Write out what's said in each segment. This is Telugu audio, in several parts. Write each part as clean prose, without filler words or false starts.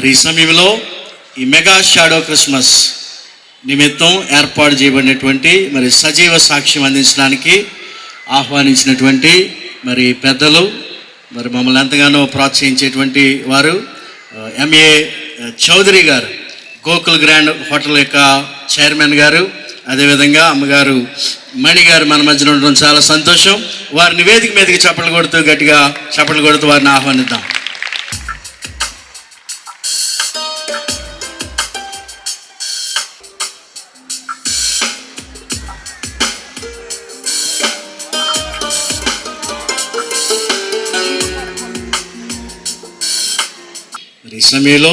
మరి ఈ సమయంలో ఈ మెగా షాడో క్రిస్మస్ నిమిత్తం ఏర్పాటు చేయబడినటువంటి మరి సజీవ సాక్ష్యం అందించడానికి ఆహ్వానించినటువంటి మరి పెద్దలు, మరి మమ్మల్ని ఎంతగానో ప్రోత్సహించేటువంటి వారు ఎంఏ చౌదరి గారు, గోకుల్ గ్రాండ్ హోటల్ యొక్క చైర్మన్ గారు, అదేవిధంగా అమ్మగారు మణి గారు మన మధ్యలో ఉండడం చాలా సంతోషం. వారిని వేదిక మీదకి గట్టిగా చప్పట్లు కొడుతూ వారిని ఆహ్వానిద్దాం. ఈ సమయంలో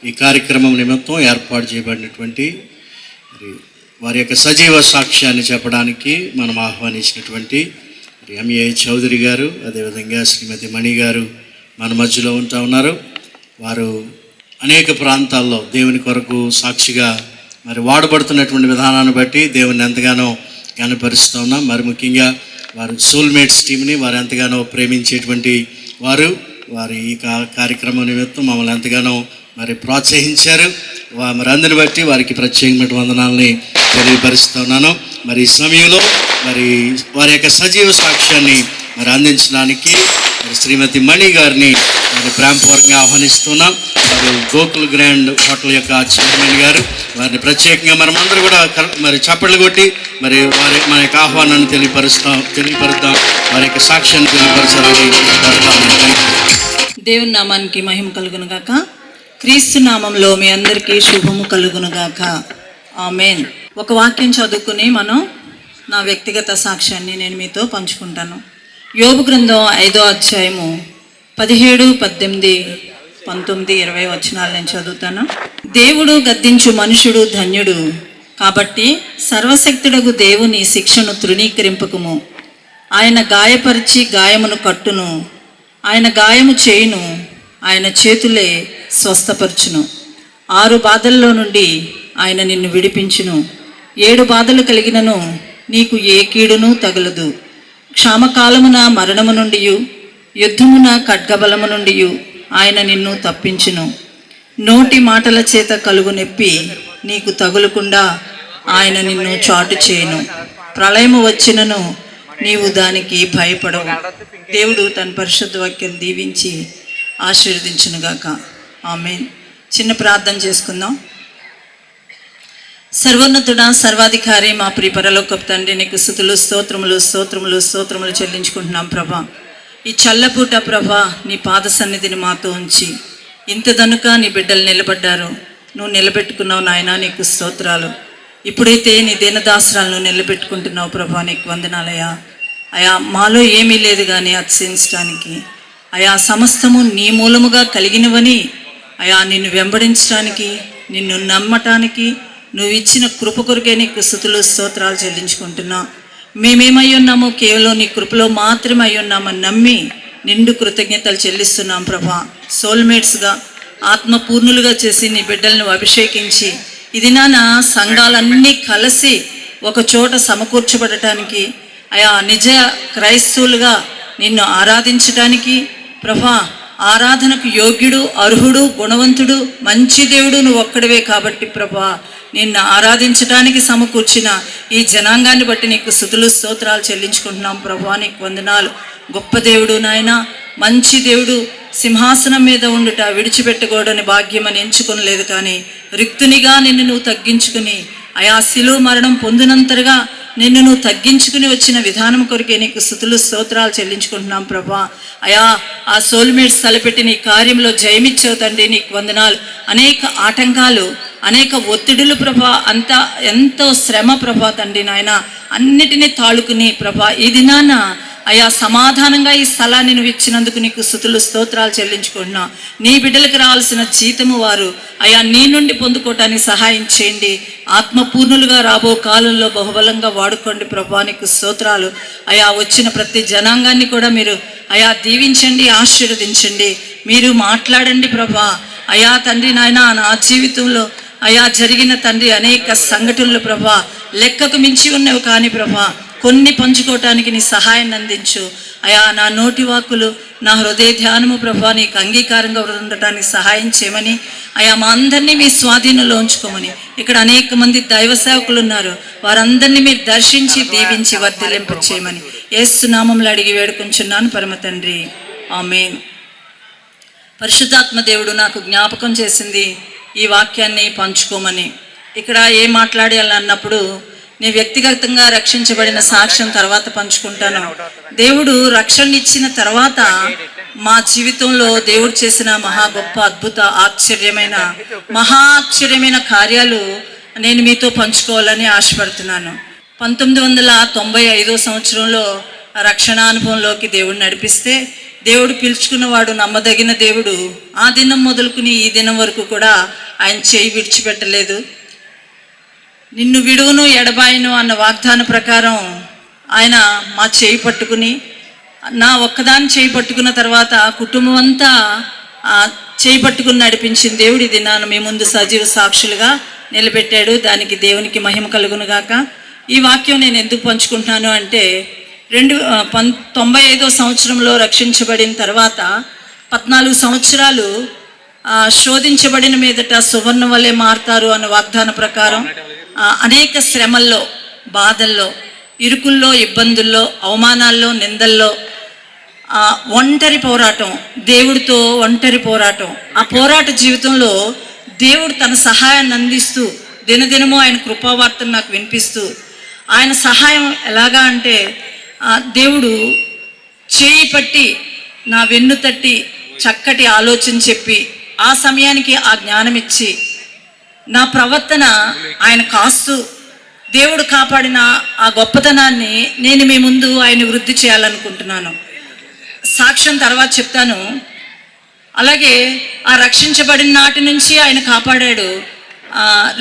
ఈ కార్యక్రమం నిమిత్తం ఏర్పాటు చేయబడినటువంటి వారి యొక్క సజీవ సాక్ష్యాన్ని చెప్పడానికి మనం ఆహ్వానించినటువంటి ఎంఏ చౌదరి గారు, అదేవిధంగా శ్రీమతి మణి గారు మన మధ్యలో ఉంటా ఉన్నారు. వారు అనేక ప్రాంతాల్లో దేవుని కొరకు సాక్షిగా మరి వాడబడుతున్నటువంటి విధానాన్ని బట్టి దేవుని ఎంతగానో కనపరుస్తూ ఉన్నాం. మరి ముఖ్యంగా వారు సోల్మేట్స్ టీంని వారు ఎంతగానో ప్రేమించేటువంటి వారు. వారి ఈ కార్యక్రమం నిమిత్తం మమ్మల్ని ఎంతగానో మరి ప్రోత్సహించారు. మరి అందరిని బట్టి వారికి ప్రత్యేకమైన వందనాలని తెలియపరుస్తున్నాను. మరి ఈ సమయంలో మరి వారి యొక్క సజీవ సాక్ష్యాన్ని మరి అందించడానికి మరి శ్రీమతి మణి గారిని మరి ప్రేమపూర్వకంగా ఆహ్వానిస్తున్నాం. వారు గోకుల్ గ్రాండ్ హోటల్ యొక్క చైర్మన్ గారు. వారిని ప్రత్యేకంగా మనమందరూ కూడా మరి చప్పట్లు కొట్టి మరి మన యొక్క ఆహ్వానాన్ని తెలియపరుద్దాం, వారి యొక్క సాక్ష్యాన్ని తెలియపరచాలని. దేవుని నామానికి మహిమ కలుగును గాక. క్రీస్తు నామంలో మీ అందరికీ శుభము కలుగును గాక. ఆమేన్. ఒక వాక్యం చదువుకుని మనం నా వ్యక్తిగత సాక్ష్యాన్ని నేను మీతో పంచుకుంటాను. యోబు గ్రంథం 5వ అధ్యాయము 17, 18, 19, 20 వచనాలు నేను చదువుతాను. దేవుడు గద్దించు మనుషుడు ధన్యుడు, కాబట్టి సర్వశక్తుడగు దేవుని శిక్షను తృణీకరింపకుము. ఆయన గాయపరిచి గాయమును కట్టును, ఆయన గాయము చేయును, ఆయన చేతులే స్వస్థపరచును. 6 బాధల్లో నుండి ఆయన నిన్ను విడిపించును. 7 బాధలు కలిగినను నీకు ఏ కీడును తగలదు. క్షామకాలమున మరణము నుండి, యుద్ధమున ఖడ్గబలము నుండి ఆయన నిన్ను తప్పించును. నోటి మాటల చేత కలుగు నొప్పి నీకు తగులకుండా ఆయన నిన్ను చాటు చేయును. ప్రళయము వచ్చినను నీవు దానికి భయపడవు. దేవుడు తన పరిశుద్ధ వాక్యం దీవించి ఆశీర్వదించునుగాక. ఆమేన్. చిన్న ప్రార్థన చేసుకుందాం. సర్వోన్నతుడా, సర్వాధికారి, మా ప్రియ పరలోకపు తండ్రి, నీకు స్తుతులు, స్తోత్రములు చెల్లించుకుంటున్నాం ప్రభా. ఈ చల్లపూట ప్రభా నీ పాద సన్నిధిని మాతో ఉంచి ఇంతదనుక నీ బిడ్డలు నిలబడ్డారు. నువ్వు నిలబెట్టుకున్నావు నాయన, నీకు స్తోత్రాలు. ఇప్పుడైతే నీ దీనదాసరాలను నిలబెట్టుకుంటున్నావు ప్రభా, నీకు వందనాలయ్యా. అయా మాలో ఏమీ లేదు కానీ అతిశయించడానికి, అయా సమస్తము నీ మూలముగా కలిగినవని అయా నిన్ను వెంబడించడానికి, నిన్ను నమ్మటానికి నువ్వు ఇచ్చిన కృప కొరకే నీకు స్తుతులు, స్తోత్రాలు చెల్లించుకుంటున్నా. మేమేమై ఉన్నామో కేవలం నీ కృపలో మాత్రమే అయి ఉన్నామని నమ్మి నిండు కృతజ్ఞతలు చెల్లిస్తున్నాం ప్రభా. సోల్మేట్స్గా ఆత్మపూర్ణులుగా చేసి నీ బిడ్డలను అభిషేకించి ఇది నాన్న సంఘాలన్నీ కలిసి ఒక చోట సమకూర్చబడటానికి, అయా నిజ క్రైస్తవులుగా నిన్ను ఆరాధించడానికి ప్రభా, ఆరాధనకు యోగ్యుడు, అర్హుడు, గుణవంతుడు, మంచి దేవుడు నువ్వు ఒక్కడివే కాబట్టి ప్రభా, నిన్ను ఆరాధించడానికి సమకూర్చిన ఈ జనాంగాన్ని బట్టి నీకు స్తుతులు, స్తోత్రాలు చెల్లించుకుంటున్నాం ప్రభా. నీకు వందనాలు. గొప్ప దేవుడు నాయన, మంచి దేవుడు. సింహాసనం మీద ఉండుట విడిచిపెట్టకూడని భాగ్యం అని ఎంచుకొనలేదు, కానీ రిక్తునిగా నిన్ను నువ్వు తగ్గించుకుని అయా శిలువ మరణం పొందినంతగా నిన్ను నువ్వు తగ్గించుకుని వచ్చిన విధానం కొరికే నీకు స్తుతులు, స్తోత్రాలు చెల్లించుకుంటున్నాం ప్రభా. అయా ఆ సోల్మేట్స్ తలపెట్టి నీ కార్యంలో జయమిచ్చావు తండ్రి, నీకు వందనాలు. అనేక ఆటంకాలు, అనేక ఒత్తిడులు ప్రభా, ఎంతో శ్రమ ప్రభా తండ్రి నాయన, అన్నిటినీ తాళుకుని ప్రభా ఈ దినాన అయా సమాధానంగా ఈ స్థలాన్ని నువ్వు ఇచ్చినందుకు నీకు స్తుతులు, స్తోత్రాలు చెల్లించుకుంటున్నా. నీ బిడ్డలకు రావాల్సిన జీతము వారు అయా నీ నుండి పొందుకోవటానికి సహాయం చేయండి. ఆత్మపూర్ణులుగా రాబో కాలంలో బహుబలంగా వాడుకోండి ప్రభా. నీకు స్తోత్రాలు. అయా వచ్చిన ప్రతి జనాంగాన్ని కూడా మీరు అయా దీవించండి, ఆశీర్వదించండి. మీరు మాట్లాడండి ప్రభా. అయా తండ్రి నాయన, నా జీవితంలో అయా జరిగిన తండ్రి అనేక సంఘటనలు ప్రభా లెక్కకు మించి ఉన్నవి కానీ ప్రభా కొన్ని పంచుకోవటానికి నీ సహాయాన్ని అందించు. అయా నా నోటి వాక్కులు, నా హృదయ ధ్యానము ప్రభా నీకు అంగీకారంగా ఉండటానికి సహాయం చేయమని, అయా మా అందరినీ మీ స్వాధీనంలో ఉంచుకోమని. ఇక్కడ అనేక మంది దైవ సేవకులు ఉన్నారు, వారందరినీ మీరు దర్శించి దీవించి వర్ధిల్లింప చేయమని యేసు నామములో అడిగి వేడుకుంటున్నాను పరమ తండ్రి, ఆమేన్. పరిశుద్ధాత్మ దేవుడు నాకు జ్ఞాపకం చేసింది ఈ వాక్యాన్ని పంచుకోమని. ఇక్కడ ఏం మాట్లాడాలి అన్నప్పుడు నేను వ్యక్తిగతంగా రక్షించబడిన సాక్ష్యం తర్వాత పంచుకుంటాను. దేవుడు రక్షణ ఇచ్చిన తర్వాత మా జీవితంలో దేవుడు చేసిన మహా గొప్ప అద్భుత ఆశ్చర్యమైన కార్యాలు నేను మీతో పంచుకోవాలని ఆశపడుతున్నాను. 1995 సంవత్సరంలో రక్షణ అనుభవంలోకి దేవుడు నడిపిస్తే, దేవుడు పిలుచుకున్నవాడు నమ్మదగిన దేవుడు. ఆ దినం మొదలుకుని ఈ దినం వరకు కూడా ఆయన చేయి విడిచిపెట్టలేదు. నిన్ను విడువను ఎడబాయను అన్న వాగ్దాన ప్రకారం ఆయన మా చేయి పట్టుకుని, నా ఒక్కదాన్ని చేయి పట్టుకున్న తర్వాత కుటుంబం అంతా చేయి పట్టుకుని నడిపించిన దేవుడు ఇది నన్ను మీ ముందు సజీవ సాక్షులుగా నిలబెట్టాడు. దానికి దేవునికి మహిమ కలుగును గాక. ఈ వాక్యం నేను ఎందుకు పంచుకుంటున్నాను అంటే, 95 సంవత్సరంలో రక్షించబడిన తర్వాత 14 సంవత్సరాలు శోధించబడిన మీదట సువర్ణ వలె మారుతారు అన్న వాగ్దాన ప్రకారం అనేక శ్రమల్లో, బాధల్లో, ఇరుకుల్లో, ఇబ్బందుల్లో, అవమానాల్లో, నిందల్లో ఒంటరి పోరాటం, దేవుడితో ఒంటరి పోరాటం. ఆ పోరాట జీవితంలో దేవుడు తన సహాయాన్ని అందిస్తూ దినదినము ఆయన కృపావార్తను నాకు వినిపిస్తూ, ఆయన సహాయం ఎలాగా అంటే దేవుడు చేయి పట్టి నా వెన్ను తట్టి చక్కటి ఆలోచన చెప్పి ఆ సమయానికి ఆ జ్ఞానం ఇచ్చి నా ప్రవర్తన ఆయన కాస్తూ దేవుడు కాపాడిన ఆ గొప్పతనాన్ని నేను మీ ముందు ఆయన వృద్ధి చేయాలనుకుంటున్నాను. సాక్ష్యం తర్వాత చెప్తాను. అలాగే ఆ రక్షించబడిన నాటి నుంచి ఆయన కాపాడాడు.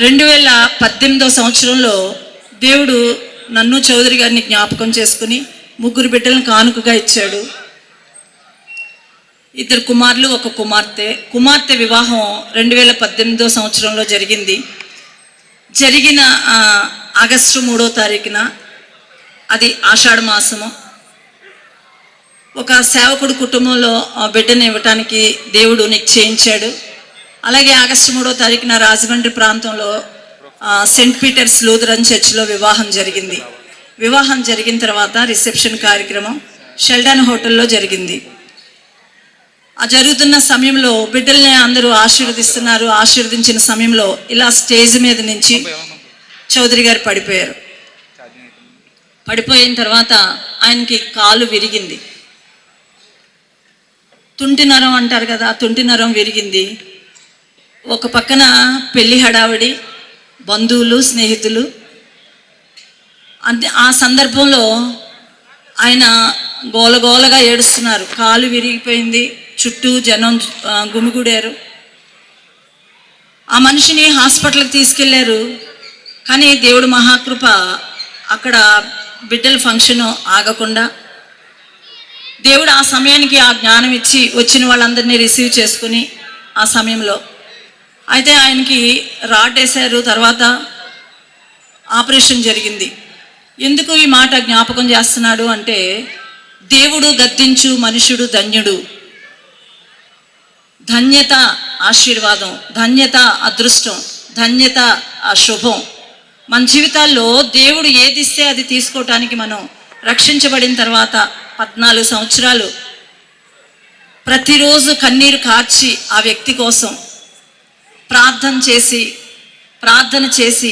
2018 సంవత్సరంలో దేవుడు నన్ను చౌదరి గారిని జ్ఞాపకం చేసుకుని 3 బిడ్డలను కానుకగా ఇచ్చాడు. 2 కుమారులు, 1 కుమార్తె. కుమార్తె వివాహం 2018 సంవత్సరంలో జరిగిన ఆగస్టు 3వ తారీఖున, అది ఆషాఢ మాసము. ఒక సేవకుడు కుటుంబంలో బిడ్డను ఇవ్వటానికి దేవుడు నిశ్చయించాడు. అలాగే ఆగస్టు 3వ తారీఖున రాజమండ్రి ప్రాంతంలో సెయింట్ పీటర్స్ లూథరన్ చర్చిలో వివాహం జరిగింది. వివాహం జరిగిన తర్వాత రిసెప్షన్ కార్యక్రమం షెల్డన్ హోటల్లో జరిగింది. ఆ జరుగుతున్న సమయంలో బిడ్డల్ని అందరూ ఆశీర్వదిస్తున్నారు. ఆశీర్వదించిన సమయంలో ఇలా స్టేజ్ మీద నుంచి చౌదరి గారు పడిపోయారు. పడిపోయిన తర్వాత ఆయనకి కాలు విరిగింది. తుంటి నరం అంటారు కదా, తుంటి నరం విరిగింది. ఒక పక్కన పెళ్లి హడావిడి, బంధువులు, స్నేహితులు. అంటే ఆ సందర్భంలో ఆయన గోలగోలగా ఏడుస్తున్నారు. కాలు విరిగిపోయింది, చుట్టూ జనం గుమిగూడారు. ఆ మనిషిని హాస్పిటల్కి తీసుకెళ్లారు. కానీ దేవుడు మహాకృప, అక్కడ బిడ్డల ఫంక్షన్ ఆగకుండా దేవుడు ఆ సమయానికి ఆ జ్ఞానం ఇచ్చి వచ్చిన వాళ్ళందరినీ రిసీవ్ చేసుకుని ఆ సమయంలో అయితే ఆయనకి రాడ్ వేశారు. తర్వాత ఆపరేషన్ జరిగింది. ఎందుకు ఈ మాట జ్ఞాపకం చేస్తున్నాడు అంటే, దేవుడు గద్దించు మనుషుడు ధన్యుడు. ధన్యత ఆశీర్వాదం, ధన్యత అదృష్టం, ధన్యత ఆ శుభం. మన జీవితాల్లో దేవుడు ఏది ఇస్తే అది తీసుకోవటానికి మనం రక్షించబడిన తర్వాత 14 సంవత్సరాలు ప్రతిరోజు కన్నీరు కార్చి ఆ వ్యక్తి కోసం ప్రార్థన చేసి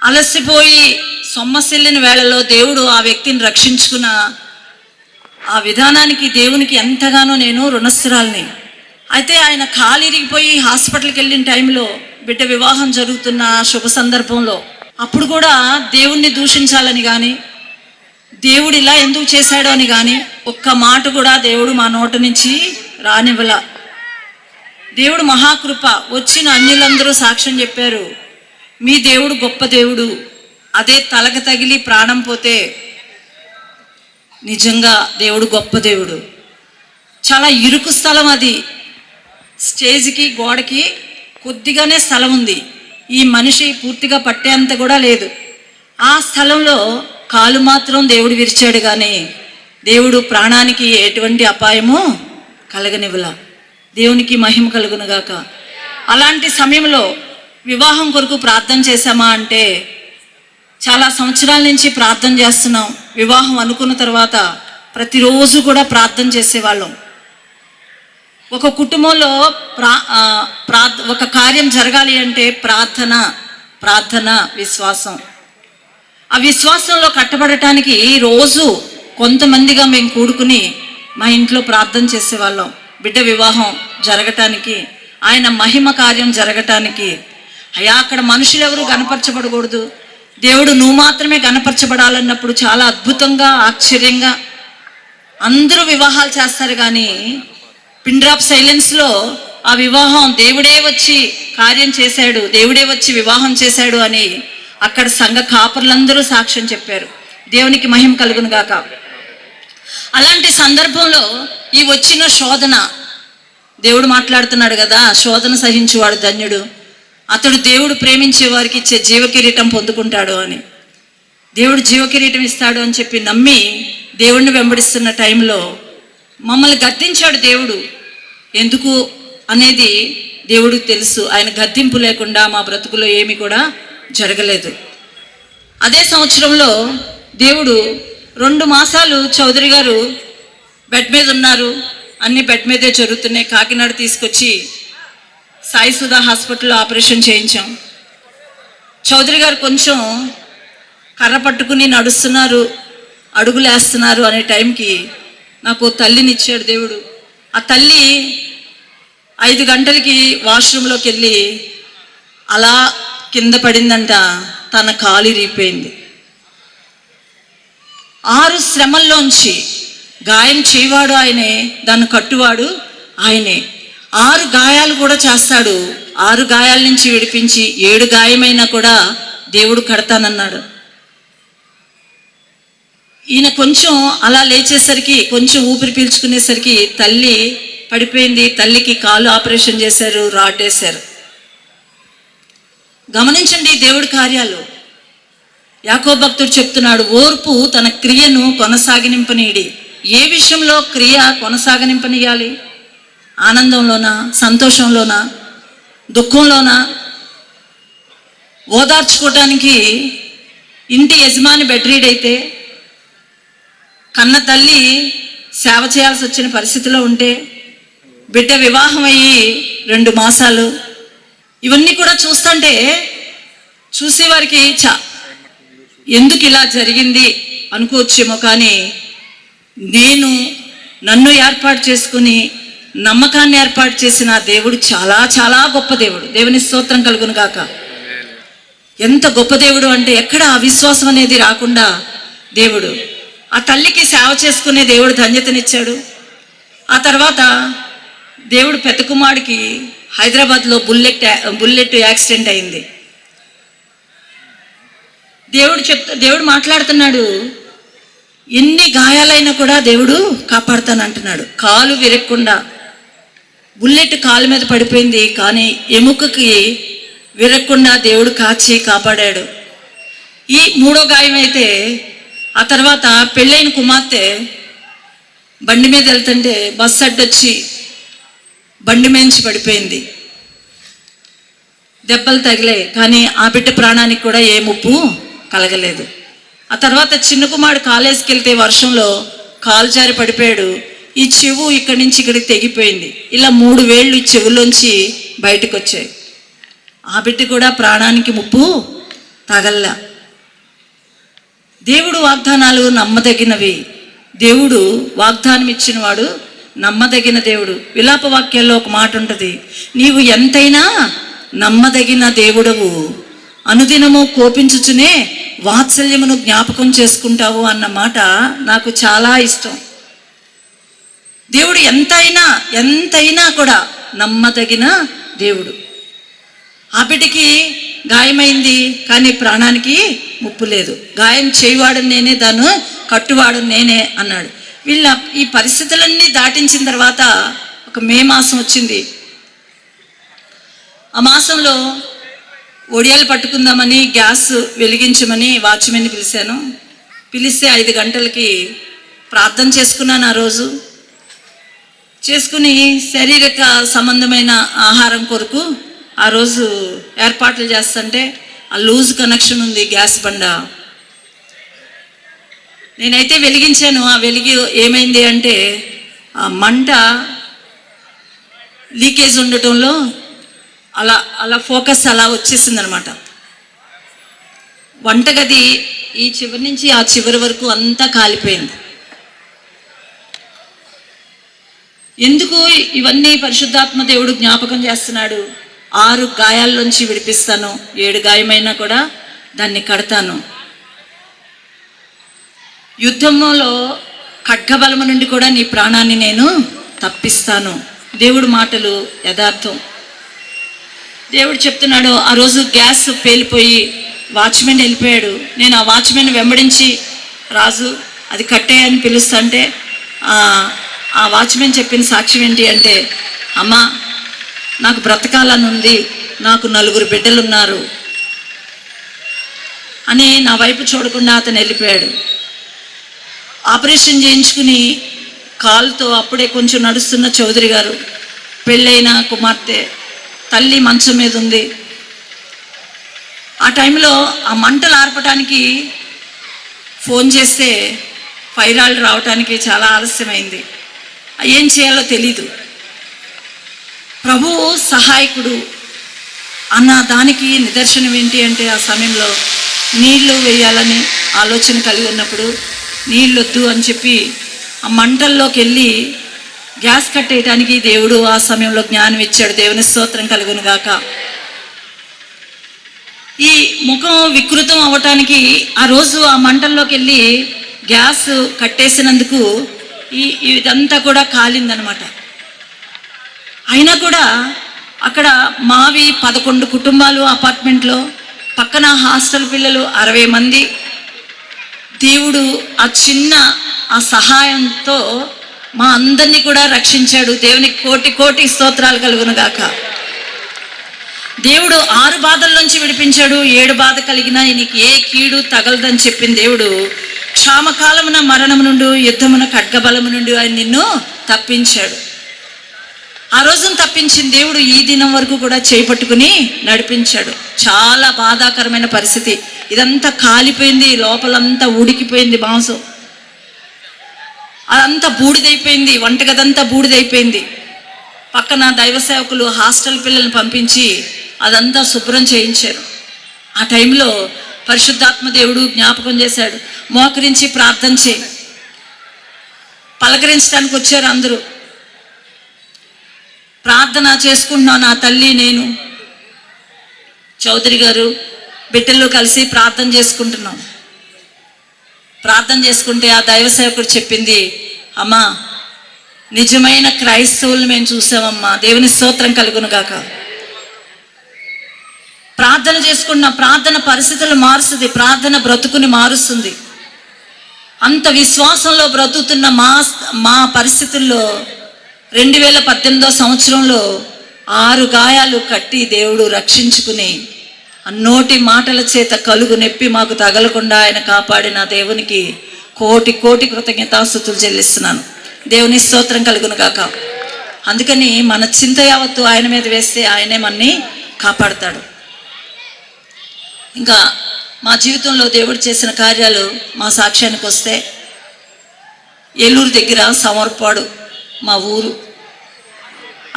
అలసిపోయి సొమ్మసిల్లిన వేళలో దేవుడు ఆ వ్యక్తిని రక్షించుకున్న ఆ విధానానికి దేవునికి ఎంతగానో నేను రుణస్థురాల్ని. అయితే ఆయన కాలు ఇరిగిపోయి హాస్పిటల్కి వెళ్ళిన టైంలో బిడ్డ వివాహం జరుగుతున్న శుభ సందర్భంలో అప్పుడు కూడా దేవుణ్ణి దూషించాలని కానీ, దేవుడు ఇలా ఎందుకు చేశాడో అని కానీ ఒక్క మాట కూడా దేవుడు మా నోట నుంచి రానివ్వల. దేవుడు మహాకృప. వచ్చిన అన్యులందరూ సాక్ష్యం చెప్పారు, మీ దేవుడు గొప్ప దేవుడు. అదే తలకు తగిలి ప్రాణం పోతే నిజంగా దేవుడు గొప్ప దేవుడు. చాలా ఇరుకు స్థలం అది. స్టేజ్కి గోడకి కొద్దిగానే స్థలం ఉంది. ఈ మనిషి పూర్తిగా పట్టేంత కూడా లేదు. ఆ స్థలంలో కాలు మాత్రం దేవుడు విరిచాడు, కానీ దేవుడు ప్రాణానికి ఎటువంటి అపాయమో కలగనివ్వల. దేవునికి మహిమ కలుగునుగాక. అలాంటి సమయంలో వివాహం కొరకు ప్రార్థన చేశామా అంటే చాలా సంవత్సరాల నుంచి ప్రార్థన చేస్తున్నాం. వివాహం అనుకున్న తర్వాత ప్రతిరోజు కూడా ప్రార్థన చేసేవాళ్ళం. ఒక కుటుంబంలో ఒక కార్యం జరగాలి అంటే ప్రార్థన విశ్వాసం. ఆ విశ్వాసంలో కట్టబడటానికి రోజు కొంతమందిగా మేము కూడుకుని మా ఇంట్లో ప్రార్థన చేసేవాళ్ళం. బిడ్డ వివాహం జరగటానికి, ఆయన మహిమ కార్యం జరగటానికి. అయ్యా, అక్కడ మనుషులు ఎవరు గణపరచబడకూడదు, దేవుడు నువ్వు మాత్రమే గణపరచబడాలన్నప్పుడు చాలా అద్భుతంగా, ఆశ్చర్యంగా అందరూ వివాహాలు చేస్తారు. కానీ పిన్ డ్రాప్ సైలెన్స్లో ఆ వివాహం దేవుడే వచ్చి కార్యం చేశాడు, దేవుడే వచ్చి వివాహం చేశాడు అని అక్కడ సంఘ కాపరులందరూ సాక్ష్యం చెప్పారు. దేవునికి మహిమ కలుగును గాక. అలాంటి సందర్భంలో ఈ వచ్చిన శోధన, దేవుడు మాట్లాడుతున్నాడు కదా, శోధన సహించువాడు ధన్యుడు, అతడు దేవుడు ప్రేమించే వారికి ఇచ్చే జీవకిరీటం పొందుకుంటాడు అని. దేవుడు జీవకిరీటం ఇస్తాడు అని చెప్పి నమ్మి దేవుడిని వెంబడిస్తున్న టైంలో మమ్మల్ని గద్దించాడు దేవుడు. ఎందుకు అనేది దేవుడికి తెలుసు. ఆయన గద్దింపు లేకుండా మా బ్రతుకులో ఏమి కూడా జరగలేదు. అదే సంవత్సరంలో దేవుడు 2 మాసాలు చౌదరి గారు బెడ్ మీద ఉన్నారు. అన్ని బెడ్ మీదే జరుగుతున్నాయి. కాకినాడ తీసుకొచ్చి సాయి సుధా హాస్పిటల్లో ఆపరేషన్ చేయించాం. చౌదరి గారు కొంచెం కర్ర పట్టుకుని నడుస్తున్నారు, అడుగులేస్తున్నారు అనే టైంకి నాకు తల్లిని ఇచ్చాడు దేవుడు. ఆ తల్లి 5 గంటలకి వాష్రూమ్లోకి వెళ్ళి అలా కింద పడిందంట. తన కాలు ఇరిగిపోయింది. 6 శ్రమల్లోంచి గాయం చేయవాడు ఆయనే, దాన్ని కట్టువాడు ఆయనే. 6 గాయాలు కూడా చేస్తాడు. 6 గాయాల నుంచి విడిపించి 7 గాయమైనా కూడా దేవుడు కడతానన్నాడు. ఈయన కొంచెం అలా లేచేసరికి, కొంచెం ఊపిరి పీల్చుకునేసరికి తల్లి పడిపోయింది. తల్లికి కాలు ఆపరేషన్ చేశారు, రాటేశారు. గమనించండి దేవుడి కార్యాలు. యాకోబు భక్తుడు చెప్తున్నాడు, ఓర్పు తన క్రియను కొనసాగనింపనీడి. ఏ విషయంలో క్రియ కొనసాగనింపనీయాలి? ఆనందంలోనా, సంతోషంలోనా, దుఃఖంలోనా? ఓదార్చుకోవటానికి ఇంటి యజమాని బెడ్ రీడ్ అయితే, కన్న తల్లి సేవ చేయాల్సి వచ్చిన పరిస్థితిలో ఉంటే, బిడ్డ వివాహం అయ్యి 2 మాసాలు, ఇవన్నీ కూడా చూస్తుంటే చూసేవారికి ఎందుకు ఇలా జరిగింది అనుకోవచ్చేమో. కానీ నన్ను ఏర్పాటు చేసుకుని నమ్మకాన్ని ఏర్పాటు చేసిన దేవుడు చాలా చాలా గొప్ప దేవుడు. దేవుని స్తోత్రం కలుగును గాక. ఎంత గొప్ప దేవుడు అంటే ఎక్కడ అవిశ్వాసం అనేది రాకుండా దేవుడు ఆ తల్లికి సేవ చేసుకునే దేవుడు ధన్యతనిచ్చాడు. ఆ తర్వాత దేవుడు పెద్ద కుమారుడికి హైదరాబాద్లో బుల్లెట్ యాక్సిడెంట్ అయింది. దేవుడు మాట్లాడుతున్నాడు, ఎన్ని గాయాలైనా కూడా దేవుడు కాపాడుతానంటున్నాడు. కాలు విరగకుండా, బుల్లెట్ కాలు మీద పడిపోయింది కానీ ఎముకకి విరగకుండా దేవుడు కాపాడాడు. ఈ 3వ గాయం అయితే, ఆ తర్వాత పెళ్ళైన కుమార్తె బండి మీద వెళ్తుంటే బస్సు అడ్డొచ్చి బండి మేంచి పడిపోయింది. దెబ్బలు తగిలాయి కానీ ఆ బిడ్డ ప్రాణానికి కూడా ఏ ముప్పు కలగలేదు. ఆ తర్వాత చిన్న కుమారుడు కాలేజీకి వెళ్తే వర్షంలో కాలు జారి పడిపోయాడు. ఈ చెవు ఇక్కడి నుంచి ఇక్కడికి తెగిపోయింది. ఇలా 3 వేళ్ళు ఈ చెవులోంచి బయటకు వచ్చాయి. ఆ బిడ్డ కూడా ప్రాణానికి ముప్పు తగల్లా. దేవుడు వాగ్దానాలు నమ్మదగినవి. దేవుడు వాగ్దానం ఇచ్చిన వాడు నమ్మదగిన దేవుడు. విలాప వాక్యాల్లో ఒక మాట ఉంటుంది, నీవు ఎంతైనా నమ్మదగిన దేవుడవు, అనుదినము కోపించుచునే వాత్సల్యమును జ్ఞాపకం చేసుకుంటావు అన్న మాట నాకు చాలా ఇష్టం. దేవుడు ఎంతైనా కూడా నమ్మదగిన దేవుడు. ఆ బిడ్డకి గాయమైంది కానీ ప్రాణానికి ముప్పు లేదు. గాయం చేయవాడని నేనే, దాన్ని కట్టువాడని నేనే అన్నాడు. ఈ పరిస్థితులన్నీ దాటించిన తర్వాత ఒక మే మాసం వచ్చింది. ఆ మాసంలో ఒడియాలు పట్టుకుందామని గ్యాస్ వెలిగించమని వాచ్మెన్ని పిలిచాను. పిలిస్తే 5 గంటలకి ప్రార్థన చేసుకున్నాను ఆ రోజు. చేసుకుని శారీరక సంబంధమైన ఆహారం కొరకు ఆ రోజు ఏర్పాట్లు చేస్తుంటే ఆ లూజ్ కనెక్షన్ ఉంది గ్యాస్ బండ. నేనైతే వెలిగించాను. ఆ వెలిగి ఏమైంది అంటే ఆ మంట లీకేజ్ ఉండటంలో అలా అలా ఫోకస్ అలా వచ్చేసింది అనమాట. వంటగది ఈ చివరి నుంచి ఆ చివరి వరకు అంతా కాలిపోయింది. ఎందుకు ఇవన్నీ పరిశుద్ధాత్మ దేవుడు జ్ఞాపకం చేస్తున్నాడు? 6 గాయాల్లోంచి విడిపిస్తాను, 7 గాయమైనా కూడా దాన్ని కడతాను. యుద్ధంలో ఖడ్గబలము నుండి కూడా నీ ప్రాణాన్ని నేను తప్పిస్తాను. దేవుడు మాటలు యథార్థం. దేవుడు చెప్తున్నాడు. ఆ రోజు గ్యాస్ పేలిపోయి వాచ్మెన్ వెళ్ళిపోయాడు. నేను ఆ వాచ్మెన్ వెంబడించి రాజు అది కట్టేయని పిలుస్తుంటే ఆ వాచ్మెన్ చెప్పిన సాక్ష్యం ఏంటి అంటే, అమ్మా నాకు బ్రతకాలని ఉంది, నాకు 4 బిడ్డలు ఉన్నారు అని నా వైపు చూడకుండా అతను వెళ్ళిపోయాడు. ఆపరేషన్ చేయించుకుని కాలుతో అప్పుడే కొంచెం నడుస్తున్న చౌదరి గారు, పెళ్ళైన కుమార్తె, తల్లి మంచం మీద ఉంది. ఆ టైంలో ఆ మంటలు ఆర్పడానికి ఫోన్ చేస్తే ఫైర్ ఆయిల్ రావడానికి చాలా ఆలస్యమైంది. ఏం చేయాలో తెలీదు. ప్రభువు సహాయకుడు అన్న దానికి నిదర్శనం ఏంటి అంటే, ఆ సమయంలో నీళ్లు వేయాలని ఆలోచన కలిగి ఉన్నప్పుడు నీళ్ళు వద్దు అని చెప్పి ఆ మంటల్లోకి వెళ్ళి గ్యాస్ కట్టేయటానికి దేవుడు ఆ సమయంలో జ్ఞానం ఇచ్చాడు. దేవుని స్తోత్రం కలుగును గాక. ఈ ముఖం వికృతం అవ్వటానికి ఆ రోజు ఆ మంటల్లోకి వెళ్ళి గ్యాస్ కట్టేసినందుకు ఇదంతా కూడా కాలిందనమాట. అయినా కూడా అక్కడ మావి 11 కుటుంబాలు అపార్ట్మెంట్లో, పక్కన హాస్టల్ పిల్లలు 60 మంది. దేవుడు ఆ చిన్న ఆ సహాయంతో మా అందరినీ కూడా రక్షించాడు. దేవునికి కోటి కోటి స్తోత్రాలు కలుగును గాక. దేవుడు 6 బాధల్లోంచి విడిపించాడు. 7 బాధ కలిగినా నీకు ఏ కీడు తగలదని చెప్పిన దేవుడు క్షామకాలమున మరణము నుండి, యుద్ధమున ఖడ్గబలము నుండి ఆయన నిన్ను తప్పించాడు. ఆ రోజును తప్పించిన దేవుడు ఈ దినం వరకు కూడా చేపట్టుకుని నడిపించాడు. చాలా బాధాకరమైన పరిస్థితి. ఇదంతా కాలిపోయింది, లోపలంతా ఉడికిపోయింది, మాంసం అదంతా బూడిదైపోయింది, వంటగదంతా బూడిదైపోయింది. పక్కన దైవ సేవకులు హాస్టల్ పిల్లల్ని పంపించి అదంతా శుభ్రం చేయించారు. ఆ టైంలో పరిశుద్ధాత్మ దేవుడు జ్ఞాపకం చేశాడు, మోకరించి ప్రార్థన చేయి. పలకరించడానికి వచ్చారు అందరూ. ప్రార్థన చేసుకుంటున్నాను, నా తల్లి నేను చౌదరి గారు బిడ్డలు కలిసి ప్రార్థన చేసుకుంటున్నాం. ప్రార్థన చేసుకుంటే ఆ దైవ సేవకుడు చెప్పింది, అమ్మా నిజమైన క్రైస్తవులు మేము చూసామమ్మా. దేవుని స్తోత్రం కలుగును గాక. ప్రార్థన చేసుకున్న ప్రార్థన పరిస్థితులు మారుస్తుంది, ప్రార్థన బ్రతుకుని మారుస్తుంది. అంత విశ్వాసంలో బ్రతుకుతున్న మా పరిస్థితుల్లో 2018 సంవత్సరంలో 6 గాయాలు కట్టి దేవుడు రక్షించుకుని నోటి మాటల చేత కలుగు నొప్పి మాకు తగలకుండా ఆయన కాపాడిన దేవునికి కోటి కోటి కృతజ్ఞతాస్తుతులు చెల్లిస్తున్నాను. దేవుని స్తోత్రం కలుగును గాక. అందుకని మన చింత యావత్తు ఆయన మీద వేస్తే ఆయనే మనని కాపాడతాడు. ఇంకా మా జీవితంలో దేవుడు చేసిన కార్యాలు మా సాక్ష్యానికి వస్తే, ఏలూరు దగ్గర సమర్పాడు మా ఊరు,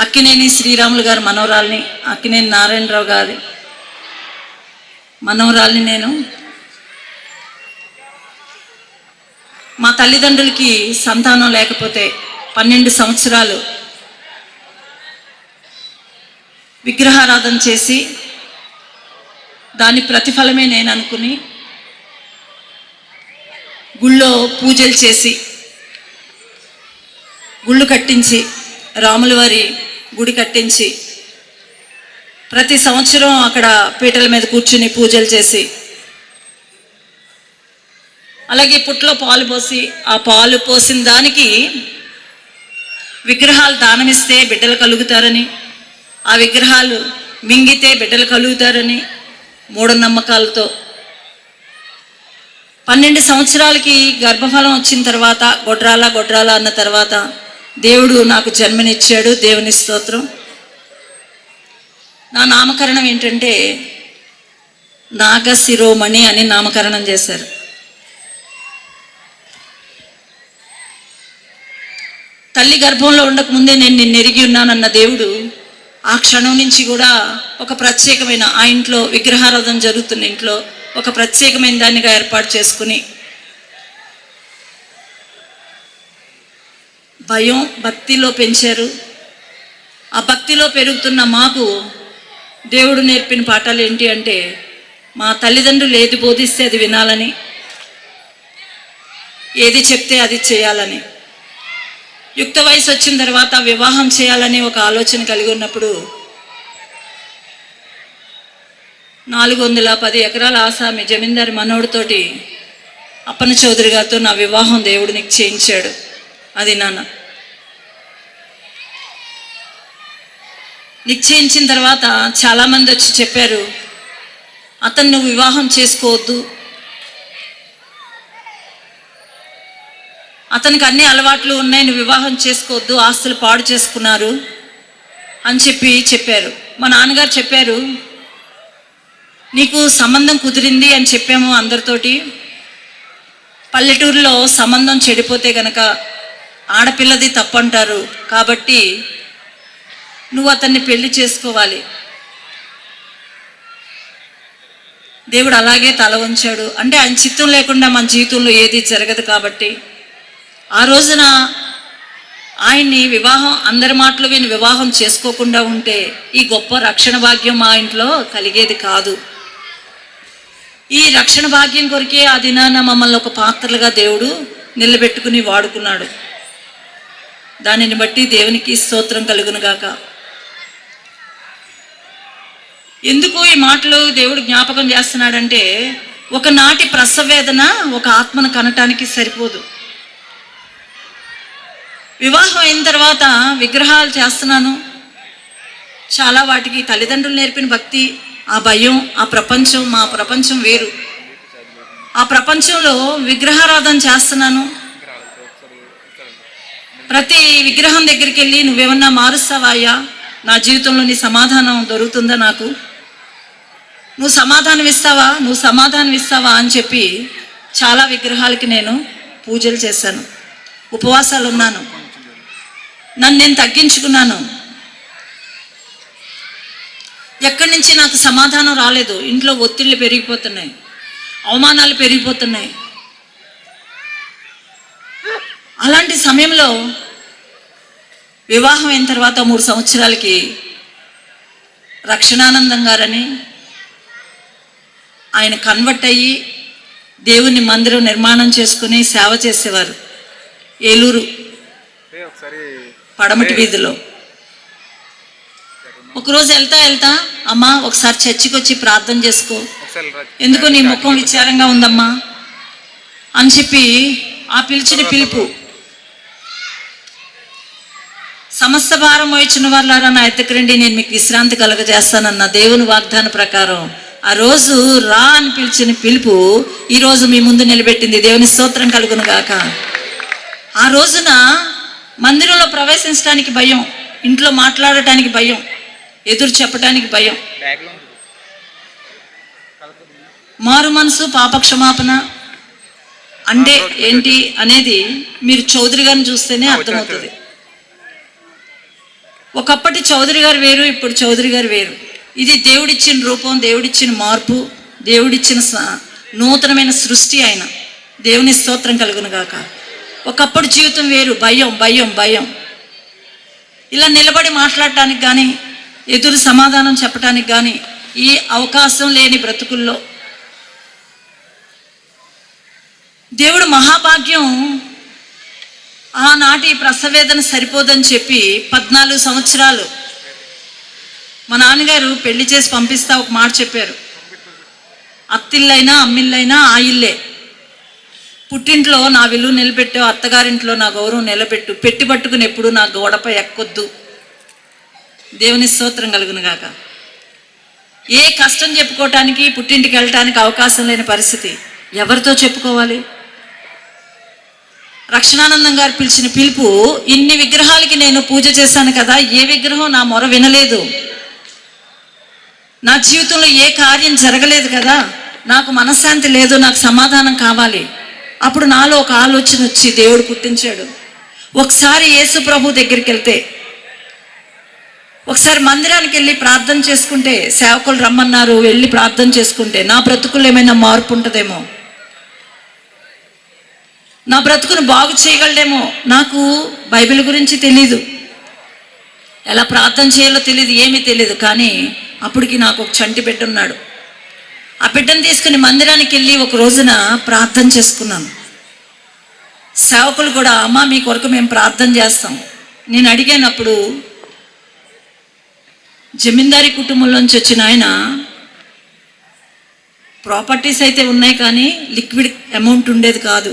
అక్కినేని శ్రీరాములు గారి మనవరాల్ని, అక్కినేని నారాయణరావు గారి మనవరాల్ని నేను. మా తల్లిదండ్రులకి సంతానం లేకపోతే 12 సంవత్సరాలు విగ్రహారాధన చేసి దాని ప్రతిఫలమే నేను అనుకుని గుళ్ళో పూజలు చేసి గుళ్ళు కట్టించి, రాముల వారి గుడి కట్టించి ప్రతి సంవత్సరం అక్కడ పీటల మీద కూర్చుని పూజలు చేసి, అలాగే పుట్లో పాలు పోసి ఆ పాలు పోసిన దానికి విగ్రహాలు దానమిస్తే బిడ్డలు కలుగుతారని, ఆ విగ్రహాలు మింగితే బిడ్డలు కలుగుతారని మూఢనమ్మకాలతో 12 సంవత్సరాలకి గర్భఫలం వచ్చిన తర్వాత గొడ్రాల అన్న తర్వాత దేవుడు నాకు జన్మనిచ్చాడు. దేవుని స్తోత్రం. నా నామకరణం ఏంటంటే నాగశిరోమణి అని నామకరణం చేశారు. తల్లి గర్భంలో ఉండకముందే నేను నిన్ను ఎరిగి ఉన్నానన్న దేవుడు ఆ క్షణం నుంచి కూడా ఒక ప్రత్యేకమైన, ఆ ఇంట్లో విగ్రహారాధన జరుగుతున్న ఇంట్లో ఒక ప్రత్యేకమైన దానిగా ఏర్పాటు చేసుకుని భయం భక్తిలో పెంచారు. ఆ భక్తిలో పెరుగుతున్న మాకు దేవుడు నేర్పిన పాఠాలు ఏంటి అంటే, మా తల్లిదండ్రులు ఏది బోధిస్తే అది వినాలని, ఏది చెప్తే అది చేయాలని. యుక్త వయసు వచ్చిన తర్వాత వివాహం చేయాలని ఒక ఆలోచన కలిగి ఉన్నప్పుడు 410 ఎకరాల ఆసామి జమీందారి మనోడితోటి అప్పన్న చౌదరి గారితో నా వివాహం దేవుడు నీకు చేయించాడు. అది నాన్న నిశ్చయించిన తర్వాత చాలామంది వచ్చి చెప్పారు, అతను నువ్వు వివాహం చేసుకోవద్దు, అతనికి అన్ని అలవాట్లు ఉన్నాయి, నువ్వు వివాహం చేసుకోవద్దు, ఆస్తులు పాడు చేసుకున్నారు అని చెప్పారు. మా నాన్నగారు చెప్పారు, నీకు సంబంధం కుదిరింది అని చెప్పాము అందరితోటి. పల్లెటూరులో సంబంధం చెడిపోతే గనక ఆడపిల్లది తప్పంటారు, కాబట్టి నువ్వు అతన్ని పెళ్లి చేసుకోవాలి. దేవుడు అలాగే తల వంచాడు. అంటే ఆయన చిత్తం లేకుండా మన జీవితంలో ఏది జరగదు. కాబట్టి ఆ రోజున ఆయన్ని వివాహం, అందరి మాటలు విని వివాహం చేసుకోకుండా ఉంటే ఈ గొప్ప రక్షణ భాగ్యం మా ఇంట్లో కలిగేది కాదు. ఈ రక్షణ భాగ్యం కొరికే ఆ దినాన మమ్మల్ని ఒక పాత్రలుగా దేవుడు నిలబెట్టుకుని వాడుకున్నాడు. దానిని బట్టి దేవునికి స్తోత్రం కలుగునుగాక. ఎందుకు ఈ మాటలు దేవుడు జ్ఞాపకం చేస్తున్నాడంటే, ఒకనాటి ప్రసవేదన ఒక ఆత్మను కనటానికి సరిపోదు. వివాహం అయిన తర్వాత విగ్రహాలు చేస్తున్నాను, చాలా వాటికి తల్లిదండ్రులు నేర్పిన భక్తి, ఆ భయం, ఆ ప్రపంచం, మా ప్రపంచం వేరు. ఆ ప్రపంచంలో విగ్రహారాధన చేస్తున్నాను. ప్రతి విగ్రహం దగ్గరికి వెళ్ళి నువ్వేమన్నా మారుస్తావా అయ్యా, నా జీవితంలో నీ సమాధానం దొరుకుతుందా, నాకు నువ్వు సమాధానం ఇస్తావా అని చెప్పి చాలా విగ్రహాలకి నేను పూజలు చేశాను, ఉపవాసాలు ఉన్నాను, నన్ను నేను తగ్గించుకున్నాను. ఎక్కడి నుంచి నాకు సమాధానం రాలేదు. ఇంట్లో ఒత్తిళ్ళు పెరిగిపోతున్నాయి, అవమానాలు పెరిగిపోతున్నాయి. అలాంటి సమయంలో వివాహం అయిన తర్వాత 3 సంవత్సరాలకి రక్షణానందం గారని ఆయన కన్వర్ట్ అయ్యి దేవుని మందిరం నిర్మాణం చేసుకుని సేవ చేసేవారు. ఏలూరు పడమటి వీధిలో. ఒకరోజు వెళ్తా అమ్మా ఒకసారి చర్చికి వచ్చి ప్రార్థన చేసుకో, ఎందుకో నీ ముఖం విచారంగా ఉందమ్మా అని చెప్పి ఆ పిలిచిన పిలుపు. సమస్త భారం వహించిన వాళ్ళారా నా ఎద్దకు రండి, నేను మీకు విశ్రాంతి కలగజేస్తానన్న దేవుని వాగ్దాన ప్రకారం ఆ రోజు రా అని పిలిచిన పిలుపు ఈరోజు మీ ముందు నిలబెట్టింది. దేవుని స్తోత్రం కలుగును గాక. ఆ రోజున మందిరంలో ప్రవేశించడానికి భయం, ఇంట్లో మాట్లాడటానికి భయం, ఎదురు చెప్పడానికి భయం. మారు మనసు, పాపక్షమాపణ అంటే ఏంటి అనేది మీరు చౌదరి గారిని చూస్తేనే అర్థమవుతుంది. ఒకప్పటి చౌదరి గారు వేరు, ఇప్పుడు చౌదరి గారు వేరు. ఇది దేవుడిచ్చిన రూపం, దేవుడిచ్చిన మార్పు, దేవుడిచ్చిన నూతనమైన సృష్టి. ఆయన దేవుని స్తోత్రం కలుగును గాక. ఒకప్పుడు జీవితం వేరు, భయం భయం భయం. ఇలా నిలబడి మాట్లాడటానికి కానీ, ఎదురు సమాధానం చెప్పడానికి కానీ ఈ అవకాశం లేని బ్రతుకుల్లో దేవుడు మహాభాగ్యం. ఆనాటి ప్రసవేదన సరిపోదని చెప్పి 14 సంవత్సరాలు మా నాన్నగారు పెళ్లి చేసి పంపిస్తా ఒక మాట చెప్పారు, అత్తిల్లైనా అమ్మిల్లైనా ఆ ఇల్లే, పుట్టింట్లో నా విలువ నిలబెట్టావు, అత్తగారింట్లో నా గౌరవం నిలబెట్టు, పెట్టి పట్టుకుని ఎప్పుడు నా గోడపై ఎక్కొద్దు. దేవుని స్తోత్రం కలుగును గాక. ఏ కష్టం చెప్పుకోవటానికి పుట్టింటికి వెళ్ళటానికి అవకాశం లేని పరిస్థితి. ఎవరితో చెప్పుకోవాలి? రక్షణానందం గారు పిలిచిన పిలుపు, ఇన్ని విగ్రహాలకి నేను పూజ చేశాను కదా, ఏ విగ్రహం నా మొర వినలేదు, నా జీవితంలో ఏ కార్యం జరగలేదు కదా, నాకు మనశ్శాంతి లేదు, నాకు సమాధానం కావాలి. అప్పుడు నాలో ఒక ఆలోచన వచ్చి దేవుడు పుట్టించాడు. ఒకసారి యేసు ప్రభు దగ్గరికి వెళ్తే, ఒకసారి మందిరానికి వెళ్ళి ప్రార్థన చేసుకుంటే, సేవకులు రమ్మన్నారు, వెళ్ళి ప్రార్థన చేసుకుంటే నా బ్రతుకులో ఏమైనా మార్పు ఉంటుందేమో, నా బ్రతుకును బాగు చేయగలడేమో. నాకు బైబిల్ గురించి తెలీదు, ఎలా ప్రార్థన చేయాలో తెలియదు, ఏమీ తెలియదు. కానీ అప్పటికి నాకు ఒక చంటి బిడ్డ ఉన్నాడు. ఆ బిడ్డను తీసుకుని మందిరానికి వెళ్ళి ఒక రోజున ప్రార్థన చేసుకున్నాను. సేవకులు కూడా, అమ్మ మీ కొరకు మేము ప్రార్థన చేస్తాం. నేను అడిగానప్పుడు, జమీందారీ కుటుంబంలోంచి వచ్చిన ఆయన, ప్రాపర్టీస్ అయితే ఉన్నాయి కానీ లిక్విడ్ అమౌంట్ ఉండేది కాదు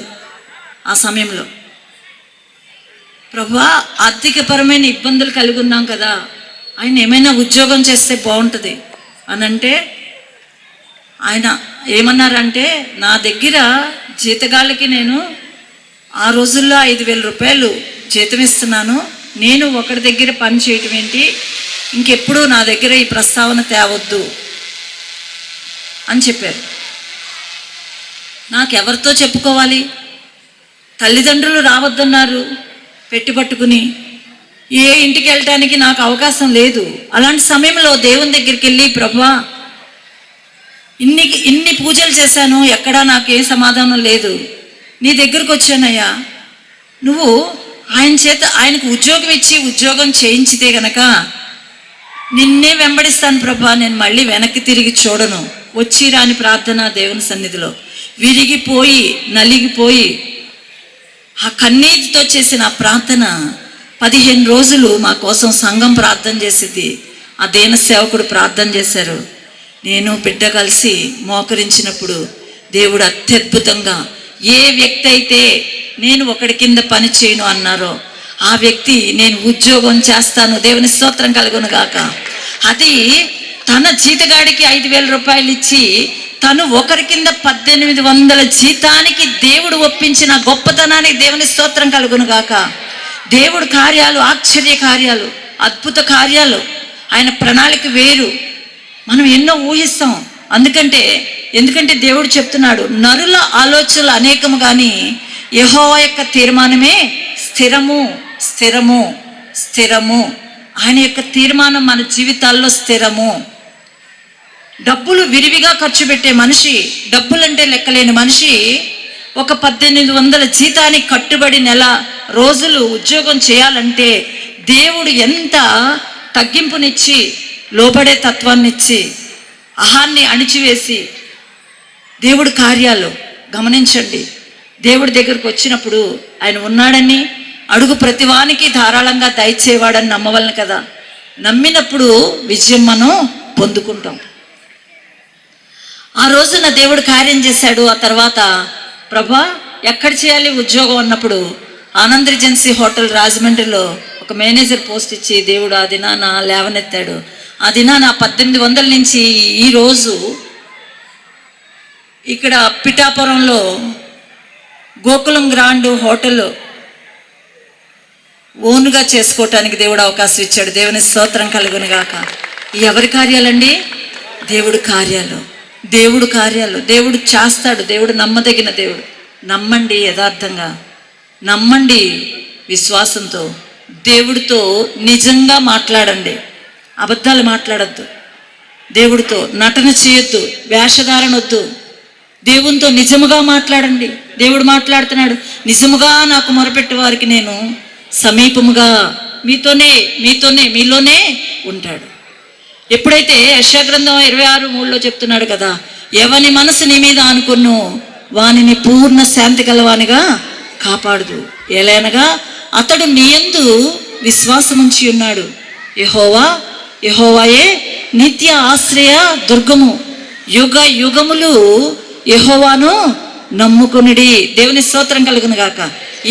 ఆ సమయంలో. ప్రభువా, ఆర్థికపరమైన ఇబ్బందులు కలిగి ఉన్నాం కదా, ఆయన ఏమైనా ఉద్యోగం చేస్తే బాగుంటుంది అని అంటే, ఆయన ఏమన్నారంటే, నా దగ్గర జీతగాళ్ళకి నేను ఆ రోజుల్లో 5,000 రూపాయలు జీతం ఇస్తున్నాను, నేను ఒకరి దగ్గర పని చేయటం ఏంటి, ఇంకెప్పుడు నా దగ్గర ఈ ప్రస్తావన తేవద్దు అని చెప్పారు. నాకెవరితో చెప్పుకోవాలి? తల్లిదండ్రులు రావద్దన్నారు పెట్టుకుని, ఏ ఇంటికి వెళ్ళటానికి నాకు అవకాశం లేదు. అలాంటి సమయంలో దేవుని దగ్గరికి వెళ్ళి, ప్రభువా ఇన్ని పూజలు చేశాను, ఎక్కడా నాకు ఏ సమాధానం లేదు, నీ దగ్గరకు వచ్చానయ్యా, నువ్వు ఆయనకు ఉద్యోగం ఇచ్చి ఉద్యోగం చేయించితే గనక నిన్నే వెంబడిస్తాను ప్రభా, నేను మళ్ళీ వెనక్కి తిరిగి చూడను. వచ్చి రాని ప్రార్థన దేవుని సన్నిధిలో విరిగిపోయి నలిగిపోయి ఆ కన్నీటితో చేసిన ఆ ప్రార్థన 15 రోజులు మా కోసం సంఘం ప్రార్థన చేసింది. ఆ దేన సేవకుడు ప్రార్థన చేశారు. నేను బిడ్డ కలిసి మోకరించినప్పుడు దేవుడు అత్యద్భుతంగా, ఏ వ్యక్తి అయితే నేను ఒకడి కింద పని చేయను అన్నారో ఆ వ్యక్తి నేను ఉద్యోగం చేస్తాను, దేవుని స్తోత్రం కలుగును గాక. అది తన జీతగాడికి 5,000 రూపాయలు ఇచ్చి తను ఒకరి కింద 1,800 జీతానికి దేవుడు ఒప్పించిన గొప్పతనానికి దేవుని స్తోత్రం కలుగును గాక. దేవుడు కార్యాలు, ఆశ్చర్య కార్యాలు, అద్భుత కార్యాలు, ఆయన ప్రణాళిక వేరు. మనం ఎన్నో ఊహిస్తాం. ఎందుకంటే దేవుడు చెప్తున్నాడు, నరుల ఆలోచనలు అనేకము కానీ యెహోవా యొక్క తీర్మానమే స్థిరము స్థిరము స్థిరము. ఆయన యొక్క తీర్మానం మన జీవితాల్లో స్థిరము. డబ్బులు విరివిగా ఖర్చు పెట్టే మనిషి, డబ్బులంటే లెక్కలేని మనిషి ఒక 1,800 జీతానికి కట్టుబడి నెల రోజులు ఉద్యోగం చేయాలంటే దేవుడు ఎంత తగ్గింపునిచ్చి, లోబడే తత్వాన్నిచ్చి, అహాన్ని అణిచివేసి, దేవుడు కార్యాలు గమనించండి. దేవుడి దగ్గరకు వచ్చినప్పుడు ఆయన ఉన్నాడని, అడుగు ప్రతివానికి ధారాళంగా దయచేవాడని నమ్మవలను కదా. నమ్మినప్పుడు విజయం మనం పొందుకుంటాం. ఆ రోజున దేవుడు కార్యం చేశాడు. ఆ తర్వాత, ప్రభా ఎక్కడ చేయాలి ఉద్యోగం అన్నప్పుడు, ఆనంద్ రిజెన్సీ హోటల్ రాజమండ్రిలో ఒక మేనేజర్ పోస్ట్ ఇచ్చి దేవుడు ఆ దినాన లేవనెత్తాడు. ఆ దినాన 1800 నుంచి ఈరోజు ఇక్కడ పిఠాపురంలో గోకులం గ్రాండ్ హోటల్ ఓన్గా చేసుకోవటానికి దేవుడు అవకాశం ఇచ్చాడు. దేవుని స్తోత్రం కలుగును గాక. ఎవరి కార్యాలండి? దేవుడు కార్యాలు, దేవుడు కార్యాలు. దేవుడు చేస్తాడు. దేవుడు నమ్మదగిన దేవుడు. నమ్మండి, యథార్థంగా నమ్మండి, విశ్వాసంతో దేవుడితో నిజంగా మాట్లాడండి. అబద్ధాలు మాట్లాడద్దు. దేవుడితో నటన చేయొద్దు, వేషధారణ వద్దు. దేవునితో నిజముగా మాట్లాడండి. దేవుడు మాట్లాడుతున్నాడు, నిజముగా నాకు మొరపెట్టే వారికి నేను సమీపముగా మీలోనే ఉంటాడు. ఎప్పుడైతే యెషయా గ్రంథం 26:3 చెప్తున్నాడు కదా, ఎవని మనసు నీ మీద అనుకున్నో వానిని పూర్ణ శాంతి గలవానిగా కాపాడుదు. ఏలైనగా అతడు నీ యందు విశ్వాసముంచి ఉన్నాడు. యెహోవాయే నిత్య ఆశ్రయ దుర్గము. యుగ యుగములు యెహోవాను నమ్ముకునుడి. దేవుని స్తోత్రం కలుగును గాక.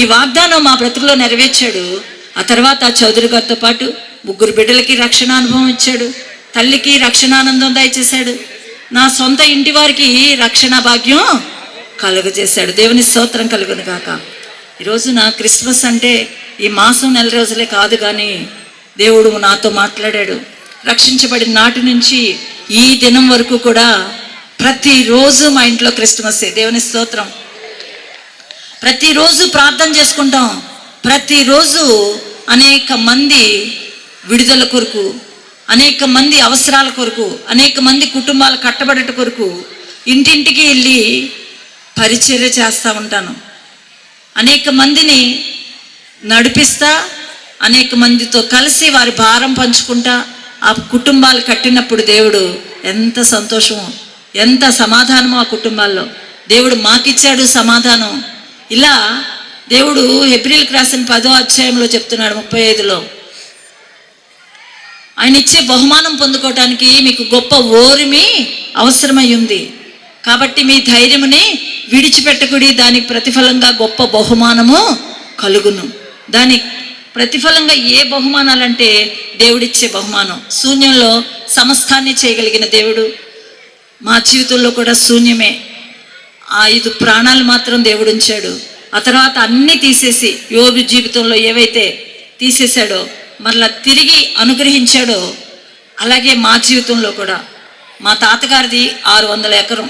ఈ వాగ్దానం మా బ్రతుకులో నెరవేర్చాడు. ఆ తర్వాత చౌదరి గారితో పాటు 3 బిడ్డలకి రక్షణ అనుభవం ఇచ్చాడు. తల్లికి రక్షణానందం దయచేశాడు. నా సొంత ఇంటి వారికి రక్షణ భాగ్యం కలుగజేశాడు. దేవుని స్తోత్రం కలుగును గాక. ఈ రోజున క్రిస్మస్ అంటే ఈ మాసం 4 రోజులే కాదు, కానీ దేవుడు నాతో మాట్లాడాడు. రక్షించబడిన నాటి నుంచి ఈ దినం వరకు కూడా ప్రతిరోజు మా ఇంట్లో క్రిస్మస్సే. దేవుని స్తోత్రం. ప్రతిరోజు ప్రార్థన చేసుకుంటాం. ప్రతిరోజు అనేక మంది విడుదల కొరకు, అనేక మంది అవసరాల కొరకు, అనేక మంది కుటుంబాలు కట్టబడట కొరకు ఇంటింటికి వెళ్ళి పరిచర్య చేస్తూ ఉంటాను. అనేక మందిని నడిపిస్తా, అనేక మందితో కలిసి వారి భారం పంచుకుంటా ఆ కుటుంబాలు కట్టినప్పుడు దేవుడు ఎంత సంతోషమో, ఎంత సమాధానమో ఆ కుటుంబాల్లో. దేవుడు మాకిచ్చాడు సమాధానం. ఇలా దేవుడు హెబ్రీయులకు రాసిన 10వ అధ్యాయంలో చెప్తున్నాడు 35లో, ఆయన ఇచ్చే బహుమానం పొందుకోవటానికి మీకు గొప్ప ఓరిమి అవసరమై ఉంది. కాబట్టి మీ ధైర్యముని విడిచిపెట్టకుడి, దానికి ప్రతిఫలంగా గొప్ప బహుమానము కలుగును. దాని ప్రతిఫలంగా ఏ బహుమానాలంటే దేవుడిచ్చే బహుమానం. శూన్యంలో సమస్తాన్ని చేయగలిగిన దేవుడు మా జీవితంలో కూడా శూన్యమే. 5 ప్రాణాలు మాత్రం దేవుడు ఉంచాడు. ఆ తర్వాత అన్నీ తీసేసి యోబు జీవితంలో ఏవైతే తీసేశాడో మరలా తిరిగి అనుగ్రహించాడో, అలాగే మా జీవితంలో కూడా మా తాతగారిది 600 ఎకరం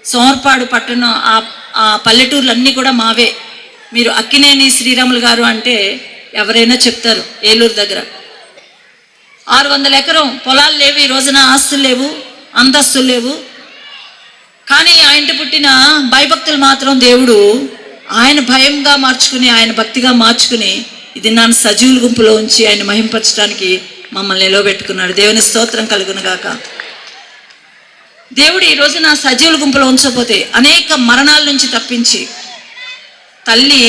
సోమర్పాడు పట్టణం, ఆ పల్లెటూర్లన్నీ కూడా మావే. మీరు అక్కినేని శ్రీరాములు గారు అంటే ఎవరైనా చెప్తారు. ఏలూరు దగ్గర 600 ఎకరం పొలాలు లేవు. ఈ రోజున ఆస్తులు లేవు, అంతస్తులు లేవు. కానీ ఆయన పుట్టిన భయభక్తులు మాత్రం దేవుడు ఆయన భయంగా మార్చుకుని, ఆయన భక్తిగా మార్చుకుని ఇది నన్ను సజీవుల గుంపులో ఉంచి ఆయన మహింపరచడానికి మమ్మల్ని నిలవబెట్టుకున్నాడు. దేవుని స్తోత్రం కలుగును గాక. దేవుడు ఈ రోజు నా సజీవుల గుంపులో ఉంచకపోతే అనేక మరణాల నుంచి తప్పించి, తల్లి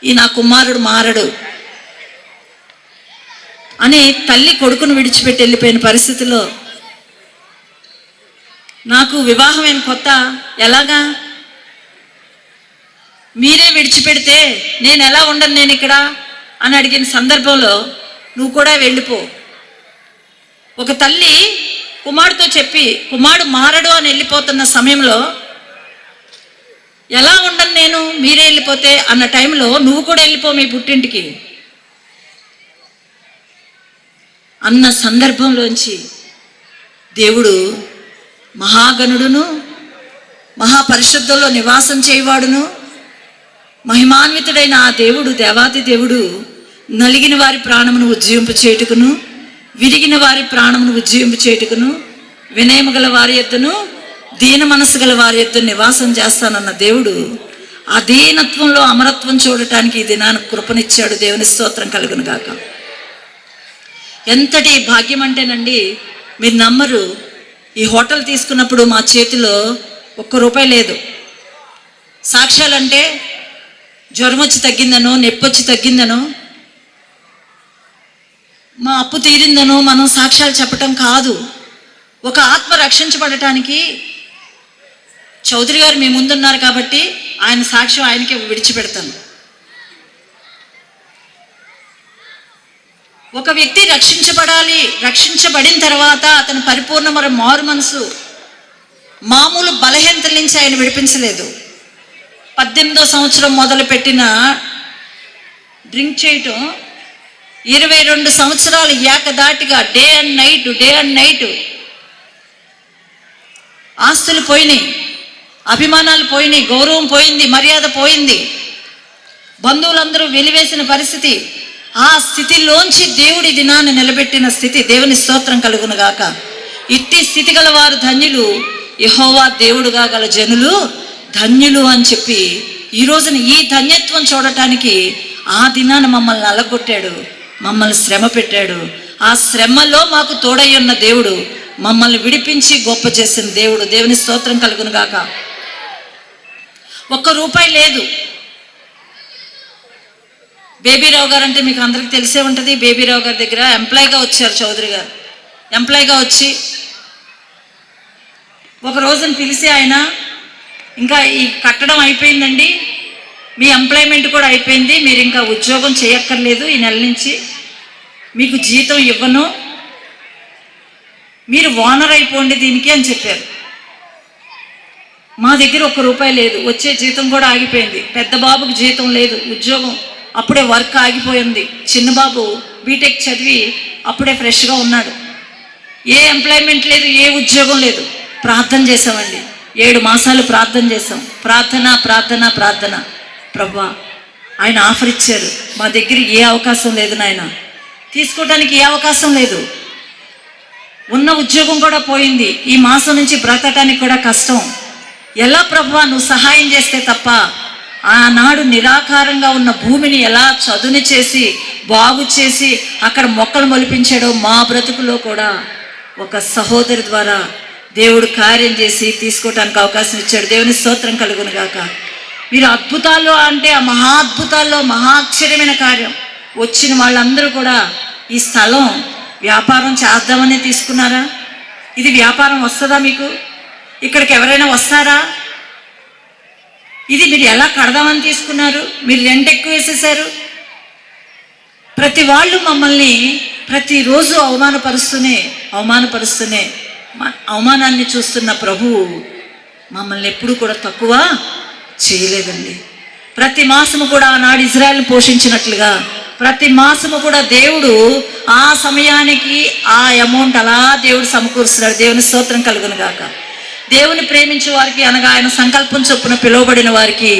ఈ నా కుమారుడు మారడు అని తల్లి కొడుకును విడిచిపెట్టి వెళ్ళిపోయిన పరిస్థితిలో నాకు వివాహమైన కొత్త ఎలాగా మీరే విడిచిపెడితే నేను ఎలా ఉండను నేను ఇక్కడ అని అడిగిన సందర్భంలో నువ్వు కూడా వెళ్ళిపో. ఒక తల్లి కుమారుడితో చెప్పి కుమారుడు మారడు అని వెళ్ళిపోతున్న సమయంలో ఎలా ఉండను నేను, మీరే వెళ్ళిపోతే అన్న టైంలో నువ్వు కూడా వెళ్ళిపో మీ పుట్టింటికి అన్న సందర్భంలోంచి దేవుడు మహాగణుడును, మహాపరిశుద్ధంలో నివాసం చేయవాడును, మహిమాన్వితుడైన ఆ దేవుడు, దేవాతి దేవుడు నలిగిన వారి ప్రాణమును ఉజ్జీవింపు చేయుటకును, విరిగిన వారి ప్రాణమును ఉజ్జీవింపు చేయుటకును, వినయము గల వారి యొద్దను దీన మనసు గల వారి యొద్ద నివాసం చేస్తానన్న దేవుడు ఆ దీనత్వంలో అమరత్వం చూడటానికి ఈ దినానికి కృపనిచ్చాడు. దేవుని స్తోత్రం కలుగును గాక. ఎంతటి భాగ్యం అంటేనండి, మీరు నమ్మరు, ఈ హోటల్ తీసుకున్నప్పుడు మా చేతిలో ₹1 లేదు. సాక్ష్యాలంటే జ్వరం వచ్చి తగ్గిందనో, నొప్పి వచ్చి తగ్గిందనో, మా అప్పు తీరిందనో మనం సాక్ష్యాలు చెప్పటం కాదు. ఒక ఆత్మ రక్షించబడటానికి చౌదరి గారు మీ ముందున్నారు కాబట్టి ఆయన సాక్ష్యం ఆయనకే విడిచిపెడతాను. ఒక వ్యక్తి రక్షించబడాలి, రక్షించబడిన తర్వాత అతను పరిపూర్ణమైన మారు మనసు, మామూలు బలహీనతల నుంచి ఆయన విడిపించలేదు. 18వ సంవత్సరం మొదలుపెట్టిన డ్రింక్ చేయటం 22 సంవత్సరాలు ఏకదాటిగా డే అండ్ నైట్. ఆస్తులు పోయినాయి, అభిమానాలు పోయినాయి, గౌరవం పోయింది, మర్యాద పోయింది, బంధువులందరూ వెలివేసిన పరిస్థితి. ఆ స్థితిలోంచి దేవుడి దినాన్ని నిలబెట్టిన స్థితి. దేవుని స్తోత్రం కలుగును గాక. ఇట్టి స్థితి గల వారు ధన్యులు, యెహోవా దేవుడుగా గల జనులు ధన్యులు అని చెప్పి ఈ రోజున ఈ ధన్యత్వం చూడటానికి ఆ దినాన్ని మమ్మల్ని అలగొట్టాడు, మమ్మల్ని శ్రమ పెట్టాడు. ఆ శ్రమలో మాకు తోడై ఉన్న దేవుడు, మమ్మల్ని విడిపించి గొప్ప చేసిన దేవుడు. దేవుని స్తోత్రం కలుగును గాక. ₹1 లేదు. బేబీరావు గారు అంటే మీకు అందరికీ తెలిసే ఉంటుంది. బేబీరావు గారి దగ్గర ఎంప్లాయీగా వచ్చారు చౌదరి గారు. ఎంప్లాయీగా వచ్చి ఒక రోజున పిలిచి ఆయన, ఇంకా ఈ కట్టడం అయిపోయిందండి, మీ ఎంప్లాయ్మెంట్ కూడా అయిపోయింది, మీరు ఇంకా ఉద్యోగం చేయక్కర్లేదు, ఈ నెల నుంచి మీకు జీతం ఇవ్వను, మీరు ఓనర్ అయిపోండి దీనికి అని చెప్పారు. మా దగ్గర ₹1 లేదు, వచ్చే జీతం కూడా ఆగిపోయింది. పెద్ద బాబుకి జీతం లేదు, ఉద్యోగం అప్పుడే వర్క్ ఆగిపోయింది. చిన్న బాబు బీటెక్ చదివి అప్పుడే ఫ్రెష్గా ఉన్నాడు. ఏ ఎంప్లాయ్మెంట్ లేదు, ఏ ఉద్యోగం లేదు. ప్రార్థన చేసామండి, 7 మాసాలు ప్రార్థన చేసాం. ప్రార్థన ప్రార్థన ప్రార్థన. ప్రభువా, ఆయన ఆఫర్ ఇచ్చారు, మా దగ్గర ఏ అవకాశం లేదు నాయన, తీసుకోవడానికి ఏ అవకాశం లేదు. ఉన్న ఉద్యోగం కూడా పోయింది, ఈ మాసం నుంచి బ్రతకడానికి కూడా కష్టం. ఎలా ప్రభువా నువ్వు సహాయం చేస్తే తప్ప ఆనాడు నిరాకారంగా ఉన్న భూమిని ఎలా చదును చేసి బాగు చేసి అక్కడ మొక్కలు మొలిపించాడో మా బ్రతుకులో కూడా ఒక సహోదరి ద్వారా దేవుడు కార్యం చేసి తీసుకోవటానికి అవకాశం ఇచ్చాడు. దేవుని స్తోత్రం కలుగును గాక. మీరు అద్భుతాల్లో అంటే ఆ మహా అద్భుతాల్లో మహాశ్చర్యమైన కార్యం. వచ్చిన వాళ్ళందరూ కూడా ఈ స్థలం వ్యాపారం చేద్దామని తీసుకున్నారా? ఇది వ్యాపారం వస్తుందా మీకు? ఇక్కడికి ఎవరైనా వస్తారా? ఇది మీరు ఎలా కడదామని తీసుకున్నారు? మీరు రెంట్ ఎక్కువ వేసేసారు. ప్రతి వాళ్ళు మమ్మల్ని ప్రతిరోజు అవమానపరుస్తూనే అవమానాన్ని చూస్తున్న ప్రభువు మమ్మల్ని ఎప్పుడు కూడా తక్కువ చేయలేదండి. ప్రతి మాసము కూడా ఆనాడు ఇజ్రాయెల్ని పోషించినట్లుగా ప్రతి మాసము కూడా దేవుడు ఆ సమయానికి ఆ అమౌంట్ అలా దేవుడు సమకూరుస్తున్నాడు. దేవుని స్తోత్రం కలుగును గాక. దేవుని ప్రేమించే వారికి అనగా ఆయన సంకల్పం చొప్పున పిలువబడిన వారికి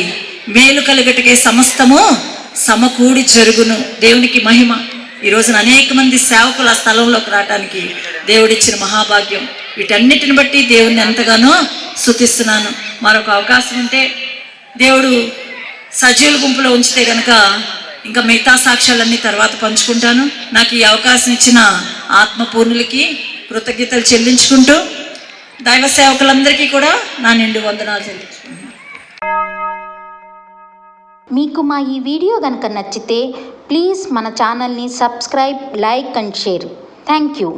మేలు కలుగటకే సమస్తము సమకూడి జరుగును. దేవునికి మహిమ. ఈ రోజున అనేక మంది సేవకులు ఆ స్థలంలోకి రావడానికి దేవుడిచ్చిన మహాభాగ్యం. వీటన్నిటిని బట్టి దేవుణ్ణి ఎంతగానో స్తుతిస్తున్నాను. మరొక అవకాశం ఉంటే దేవుడు సజీవుల గుంపులో ఉంచితే కనుక ఇంకా మిగతా సాక్ష్యాలన్నీ తర్వాత పంచుకుంటాను. నాకు ఈ అవకాశం ఇచ్చిన ఆత్మపూర్ణులకి కృతజ్ఞతలు చెల్లించుకుంటూ దైవ సేవకులందరికీ కూడా నా నిండు వందనాలు చెల్లించుకుంటున్నాను. మీకు మా ఈ వీడియో కనుక నచ్చితే ప్లీజ్ మన ఛానల్ని subscribe, like and share. Thank you.